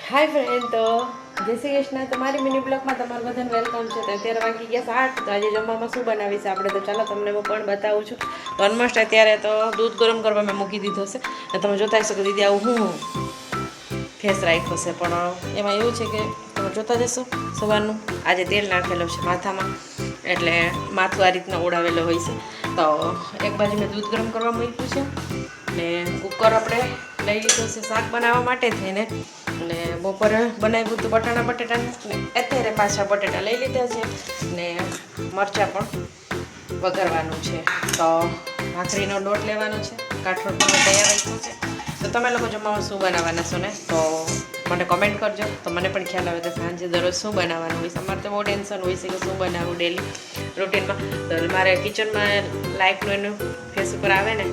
હાય friend, તો જય શ્રી કૃષ્ણ. તમારી મિની બ્લોગમાં તમારું બધાને વેલકમ છે. તો અત્યારે વાગી ગયા 8. તો આજે જમવામાં શું બનાવીશ આપણે, તો ચાલો તમને હું પણ બતાવું છું. તો ઓલમોસ્ટ અત્યારે તો દૂધ ગરમ કરવા મેં મૂકી દીધો છે. અને તમે જોતા હશો કે દીદી આવું હું ફેસ રાખ્યો છે, પણ એમાં એવું છે કે તમે જોતા જશો સવારનું આજે તેલ નાખેલું છે માથામાં, એટલે માથું આ રીતના ઓળાવેલો હોય છે. તો એક બાજુ મેં દૂધ ગરમ કરવા મૂક્યું છે ને કુકર આપણે લઈ લીધું છે શાક બનાવવા માટે થઈને. અને બપોરે બનાવ્યું હતું બટાણા બટેટાનું, ને અત્યારે પાછા બટેટા લઈ લીધા છે ને મરચાં પણ વઘારવાનું છે. તો ભાખરીનો લોટ લેવાનો છે, કાઠોળ પણ તૈયાર રાખ્યો છે. તો તમે લોકો જમવામાં શું બનાવવાના છો ને, તો મને કમેન્ટ કરજો. તો મને પણ ખ્યાલ આવે કે સાંજે દરરોજ શું બનાવવાનું હોય છે. અમારે તો બહુ ટેન્શન હોય છે કે શું બનાવવું ડેલી રૂટીનમાં. તો મારે કિચનમાં લાઇટનું એનું ફેસ ઉપર આવે ને,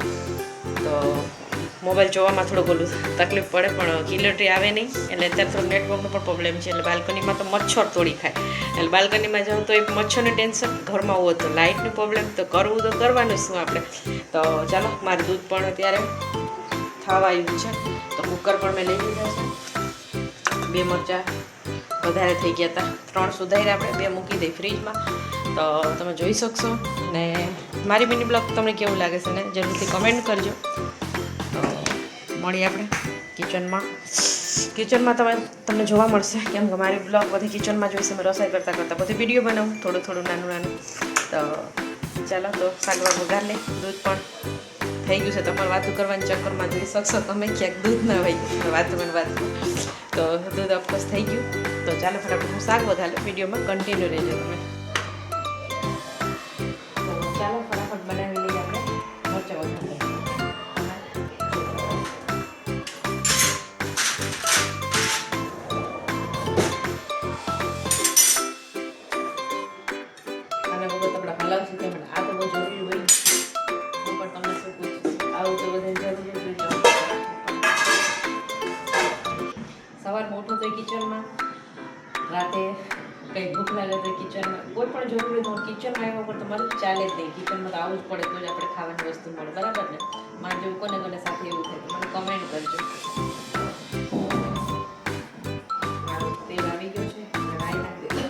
તો મોબાઈલ જોવામાં થોડુંક ઓલું તકલીફ પડે, પણ ક્લિયરિટી આવે નહીં. એટલે અત્યારે થોડું નેટવર્કનો પણ પ્રોબ્લેમ છે. એટલે બાલ્કનીમાં તો મચ્છર તોડી ખાય, એટલે બાલ્કનીમાં જાઉં તો એક મચ્છરનું ટેન્શન, ઘરમાં હોય તો લાઇટનું પ્રોબ્લેમ. તો કરવું તો કરવાનું શું આપણે. તો ચાલો, મારું દૂધ પણ અત્યારે થવા આવ્યું છે. તો કુકર પણ મેં લઈ લીધા છે. 2 મરચાં વધારે થઈ ગયા હતા, 3 સુધાર્યા આપણે, 2 મૂકી દઈ ફ્રીજમાં. તો તમે જોઈ શકશો. ને મારી મિની બ્લોગ તમને કેવું લાગે છે ને જરૂરથી કમેન્ટ કરજો. મળીએ આપણે કિચનમાં તમને જોવા મળશે, કેમ કે મારી બ્લોગ બધી કિચનમાં જોઈશે. મેં રસોઈ કરતાં કરતાં બધી વિડીયો બનાવું, થોડું નાનું. તો ચાલો, તો શાકભાગ વઘાર લે. દૂધ પણ થઈ ગયું છે. તમારે વાતું કરવાની ચક્કરમાં જોઈ શકશો તમે ક્યાંક દૂધ ના હોય વાત. તો દૂધ ઓફકોર્સ થઈ ગયું. તો ચાલો ફટાફટ હું શાક વઘાર લે. વિડીયોમાં કન્ટિન્યુ રહેજો તમે. તો ચાલો ફટાફટ બનાવી લઈએ આપણે મરચાં વઘાર. હલાવશું કેમ, આ તો બહુ જરૂરી હોય. હું પણ તમને શું પૂછું, આવું તો બધા જરૂરી સવાર મોટું તો કિચનમાં, રાતે કંઈ ભૂખ લાગે તો કિચનમાં, કોઈ પણ જરૂરી તો કિચનમાં આવ્યા પર તમારું ચાલે જ નહીં. કિચનમાં તો આવવું જ પડે, તો જ આપણે ખાવાની વસ્તુ મળે, બરાબર ને. મારે જેવું કોને સાથે એવું થાય તો મને કમેન્ટ કરજો. મારું તેલ આવી ગયું છે, રાઈ નાખી દે.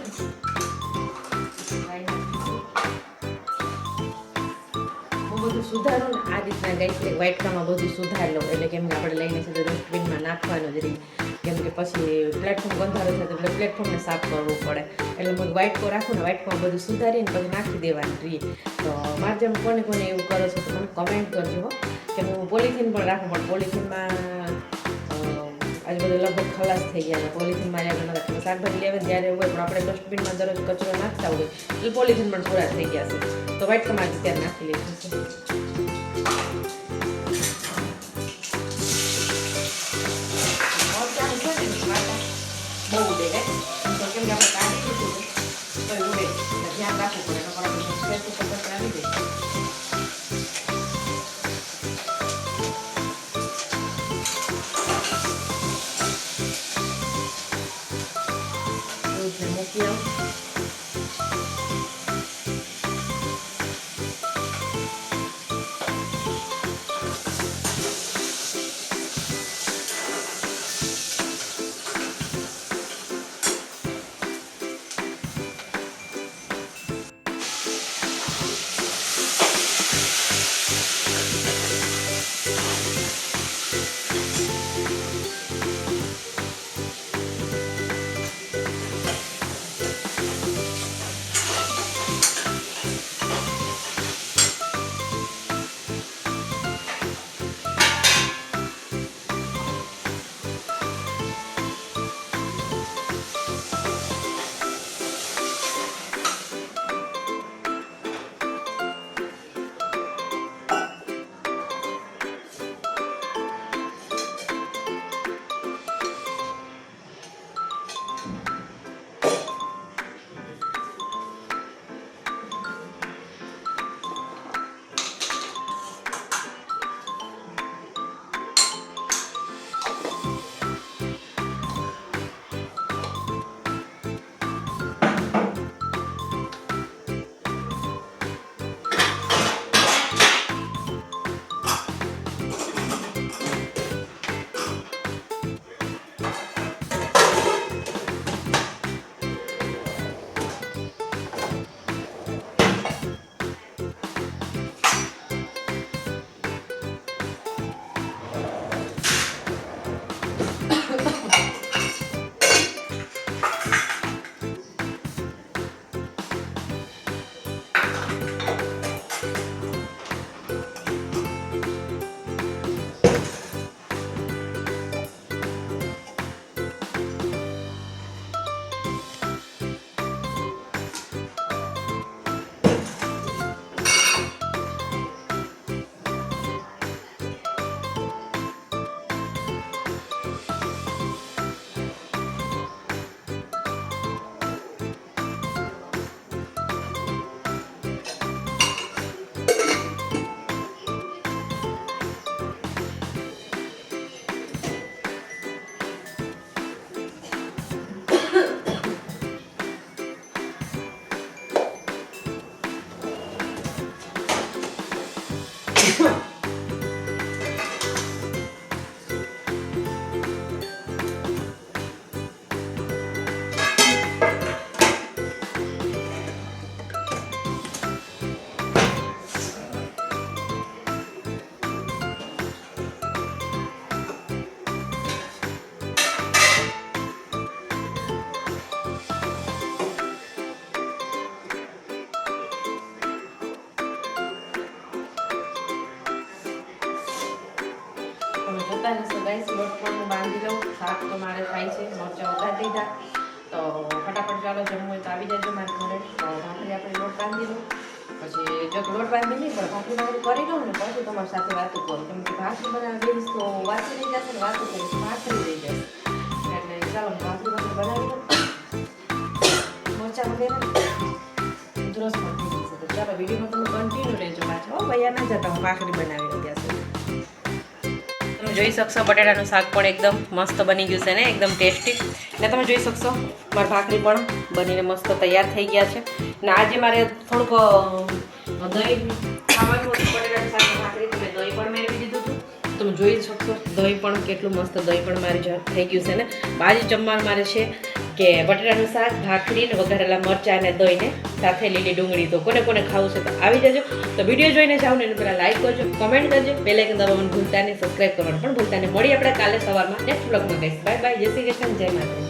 બધું સુધારું ને આ રીતના ગઈ વાઇટકામાં બધું સુધારી લઉં. એટલે કેમ કે આપણે લઈને સીધું ડસ્ટબિનમાં નાખવાનું જ રહી, કેમ કે પછી પ્લેટફોર્મ ગંધારો છે તો એટલે પ્લેટફોર્મને સાફ કરવું પડે. એટલે હું વાઇટકો રાખું ને, વાઇટકોમાં બધું સુધારીને પછી નાખી દેવાની રહી. તો મારે જેમ કોને એવું કરો છો તો મને કમેન્ટ કરજો કે હું પોલિથીન પણ રાખું, પણ પોલિથીનમાં આજે બધું લગભગ ખલાસ થઈ ગયા. પોલિથીનમાં આગળ શાકભાજી લેવા ત્યારે હોય, પણ આપણે ડસ્ટબિનમાં દરરોજ કચરો નાખતા હોય એટલે પોલિથીન પણ પૂરા થઈ ગયા છે. તો વાઇટકામાં ત્યારે નાખી લીધું છે. બહુ ઉડે ને, તો કેમ કે આપણે કાઢી લીધું તો ઉડે, ધ્યાન રાખવું પડે. તો આવી જાય મૂકી આવું. ગાઈસ લોટ પણ હું બાંધી લઉં. શાક તો મારે થાય છે, મરચાં વઘારી દીધા. તો ફટાફટ ચાલો જમવું હોય તો આવી જજો મારી ઘરે. તો ભાખરી આપણે લોટ બાંધી લઉં. પછી જો લોટ બાંધી નહીં પણ ભાખરી કરી લઉં ને પછી તમારી સાથે વાતો કરું. કેમ કે ભાખરી બનાવી દઈશ તો વાંચી રહી જશે ને વાતો કરીશ ભાખરી રહી જશે. એટલે ચાલો ભાખરી બનાવી લઉં. મરચાં વગેરે ઉધરસ પણ થઈ જશે. તો ચાલો વિડીયોમાં તમે કન્ટિન્યુ રહેજો પાછા. ભૈયા ના જતા હું ભાખરી બનાવી લઉં ત્યાં સુધી. તમે જોઈ શકશો બટેટાનું શાક પણ એકદમ મસ્ત બની ગયું છે ને, એકદમ ટેસ્ટી. ને તમે જોઈ શકશો મારી ભાખરી પણ બનીને મસ્ત તૈયાર થઈ ગયા છે. ને આજે મારે થોડુંક દહીં ખાવાનું હતું બટેટાનું શાક ભાખરી, તો મેં દહીં પણ મેળવી દીધું હતું. તમે જોઈ શકશો દહીં પણ કેટલું મસ્ત દહીં પણ મારે થઈ ગયું છે ને. આજે જમવાનું મારે છે કે બટેટાનું શાક, ભાખરી ને વઘારેલા મરચાં અને દહીં ને સાથે લીલી ડુંગળી. તો કોને કોને ખાવું છે તો આવી જજો. તો વિડીયો જોઈને જાઓ ને એને પહેલાં લાઈક કરજો, કમેન્ટ કરજો, બેલ આઇકન દબાવવાનું ભૂલતા નહીં, સબસ્ક્રાઈબ કરવાનું પણ ભૂલતા નહીં. મળી આપણે કાલે સવારમાં નેક્સ્ટ વ્લોગમાં કહીશ. બાય બાય, જય શ્રી કૃષ્ણ, જય માતા.